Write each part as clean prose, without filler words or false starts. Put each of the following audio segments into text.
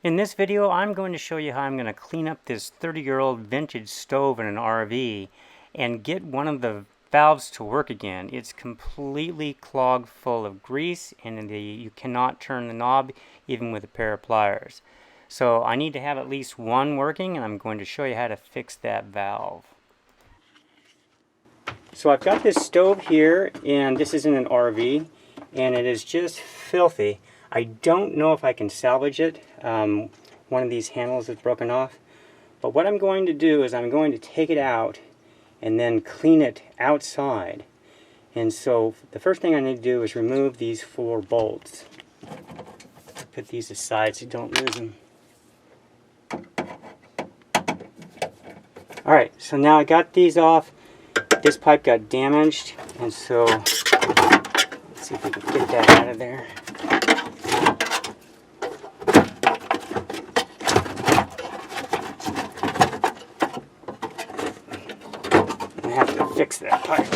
In this video, I'm going to show you how I'm going to clean up this 30-year-old vintage stove in an RV and get one of the valves to work again. It's completely clogged full of grease, and you cannot turn the knob even with a pair of pliers. So I need to have at least one working, and I'm going to show you how to fix that valve. So I've got this stove here, and this is in an RV, and it is just filthy. I don't know if I can salvage it. One of these handles is broken off. But what I'm going to do is I'm going to take it out and then clean it outside. And so the first thing I need to do is remove these 4 bolts. Put these aside so you don't lose them. Alright, so now I got these off. This pipe got damaged, and so let's see if we can get that out of there. I have to fix that pipe.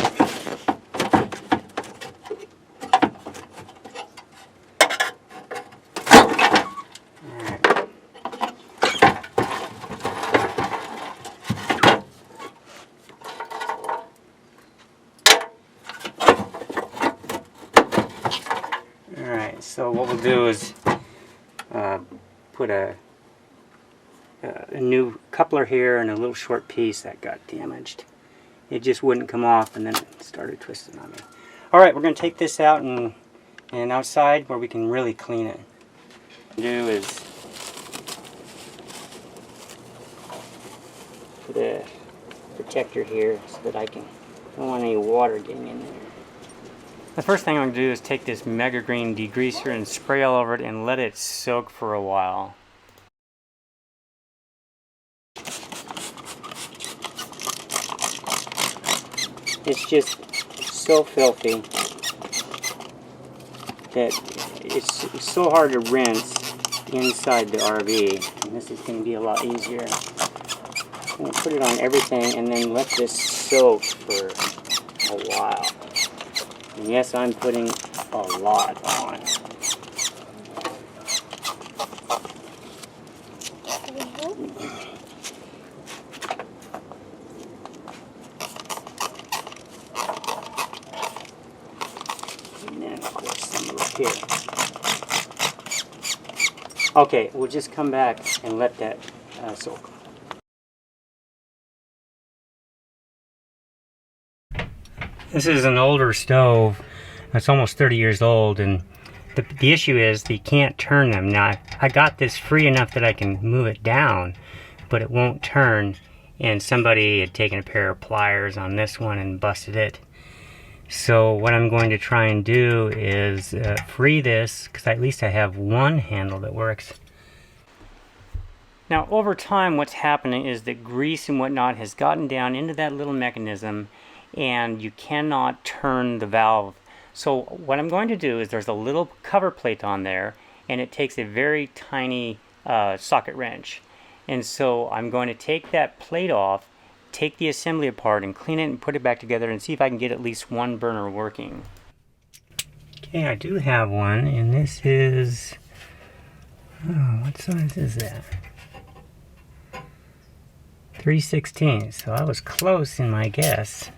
Alright, so what we'll do is put a new coupler here and a little short piece that got damaged. It just wouldn't come off, and then it started twisting on me. Alright, we're going to take this out and outside where we can really clean it. What we'll do is put a protector here so that I don't want any water getting in there. The first thing I'm going to do is take this Mega Green degreaser and spray all over it and let it soak for a while. It's just so filthy that it's so hard to rinse inside the RV, and this is going to be a lot easier. I'm going to put it on everything and then let this soak for a while. And yes, I'm putting a lot on. And then, of course, some up here. Okay, we'll just come back and let that soak. This is an older stove. It's almost 30 years old, and the issue is that you can't turn them. Now, I got this free enough that I can move it down, but it won't turn, and somebody had taken a pair of pliers on this one and busted it. So what I'm going to try and do is free this, because at least I have one handle that works. Now, over time, what's happening is that grease and whatnot has gotten down into that little mechanism, and you cannot turn the valve. So what I'm going to do is there's a little cover plate on there, and it takes a very tiny socket wrench. And so I'm going to take that plate off, take the assembly apart, and clean it and put it back together and see if I can get at least one burner working. Okay, I do have one, and this is, what size is that? 3/16, so I was close in my guess.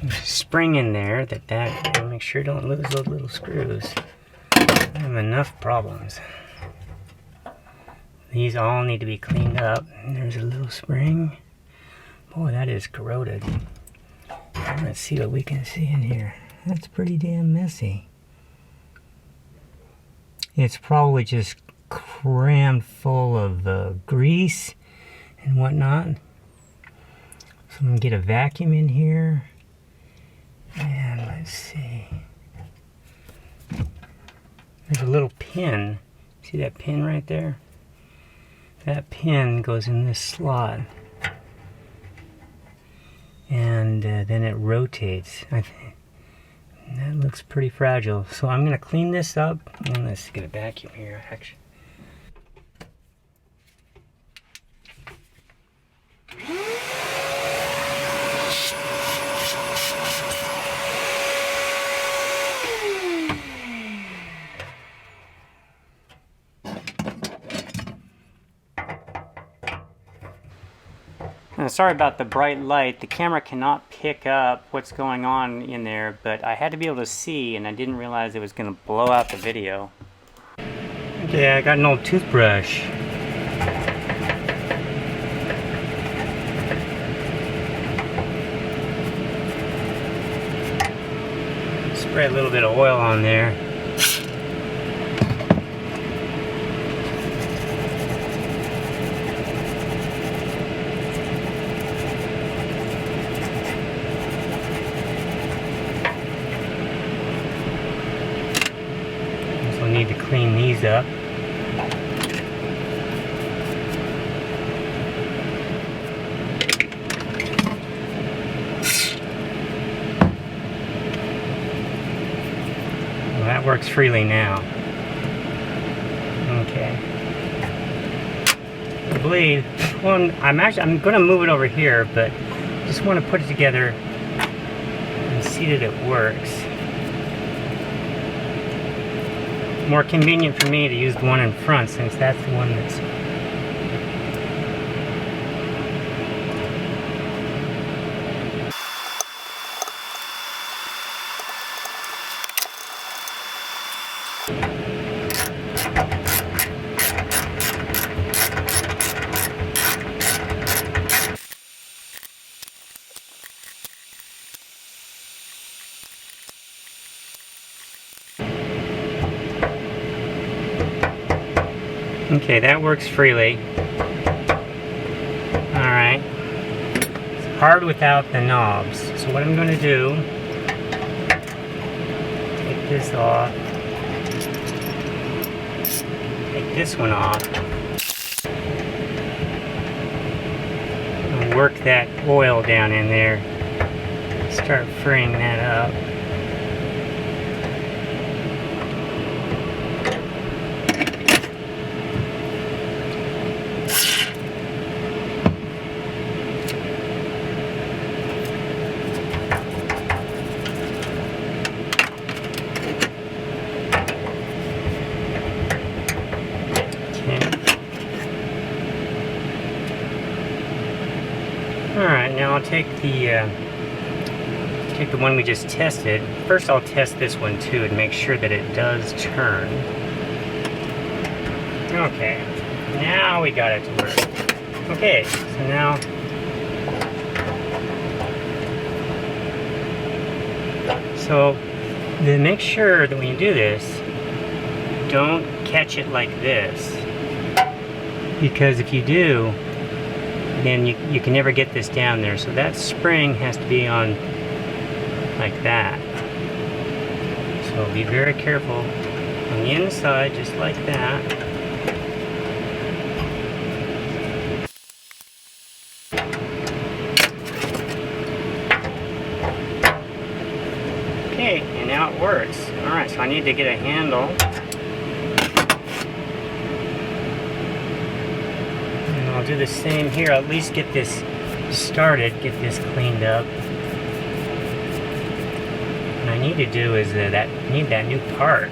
There's a spring in there that make sure don't lose those little screws. I have enough problems. These all need to be cleaned up. And there's a little spring. Boy, that is corroded. Let's see what we can see in here. That's pretty damn messy. It's probably just crammed full of grease and whatnot. So I'm gonna get a vacuum in here. And let's see. There's a little pin. See that pin right there? That pin goes in this slot. And then it rotates. That looks pretty fragile. So I'm going to clean this up. And let's get a vacuum here, actually. Sorry about the bright light. The camera cannot pick up what's going on in there, but I had to be able to see, and I didn't realize it was going to blow out the video. Okay, I got an old toothbrush. Spray a little bit of oil on there. Also need to clean these up. That works freely now. Okay. The blade. Well, I'm going to move it over here, but just want to put it together and see that it works. More convenient for me to use the one in front, since that's the one that's okay, that works freely. Alright. It's hard without the knobs. So what I'm going to do, take this off, take this one off, and work that oil down in there. Start freeing that up. Alright, now I'll take the one we just tested. First I'll test this one too and make sure that it does turn. Okay, now we got it to work. Okay, so now to make sure that when you do this, don't catch it like this, because if you do, then you can never get this down there. So that spring has to be on like that. So be very careful on the inside, just like that. Okay, and now it works. Alright, so I need to get a handle. I'll do the same here. I'll at least get this started, get this cleaned up. What I need to do is need that new part.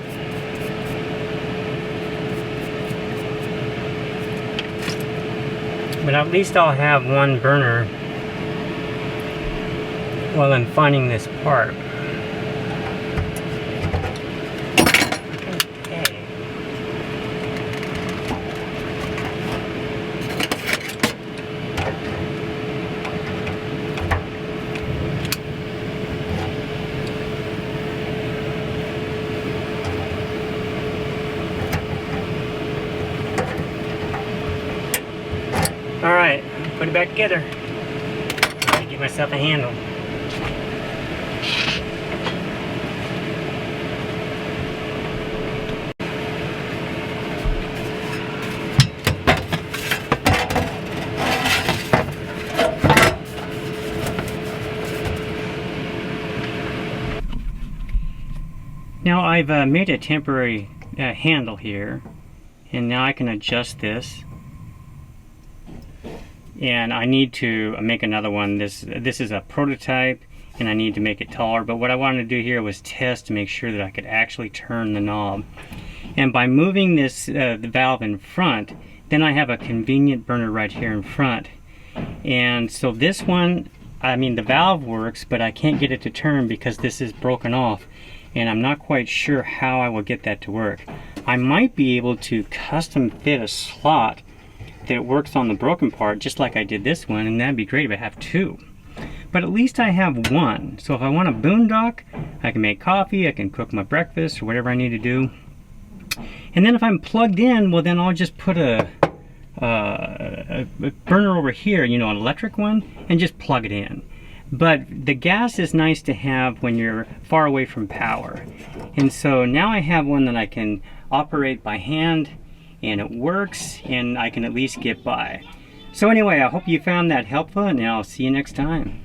But at least I'll have one burner while I'm finding this part. Alright, put it back together. Give myself a handle. Now I've made a temporary handle here, and now I can adjust this. And I need to make another one. This is a prototype, and I need to make it taller. But what I wanted to do here was test to make sure that I could actually turn the knob. And by moving this the valve in front, then I have a convenient burner right here in front. And so this one, I mean, the valve works, but I can't get it to turn because this is broken off, and I'm not quite sure how I will get that to work. I might be able to custom fit a slot that works on the broken part, just like I did this one, and that'd be great if I have two. But at least I have one. So if I want a boondock, I can make coffee, I can cook my breakfast, or whatever I need to do. And then if I'm plugged in, well, then I'll just put a burner over here, you know, an electric one, and just plug it in. But the gas is nice to have when you're far away from power. And so now I have one that I can operate by hand, and it works, and I can at least get by. So anyway, I hope you found that helpful, and I'll see you next time.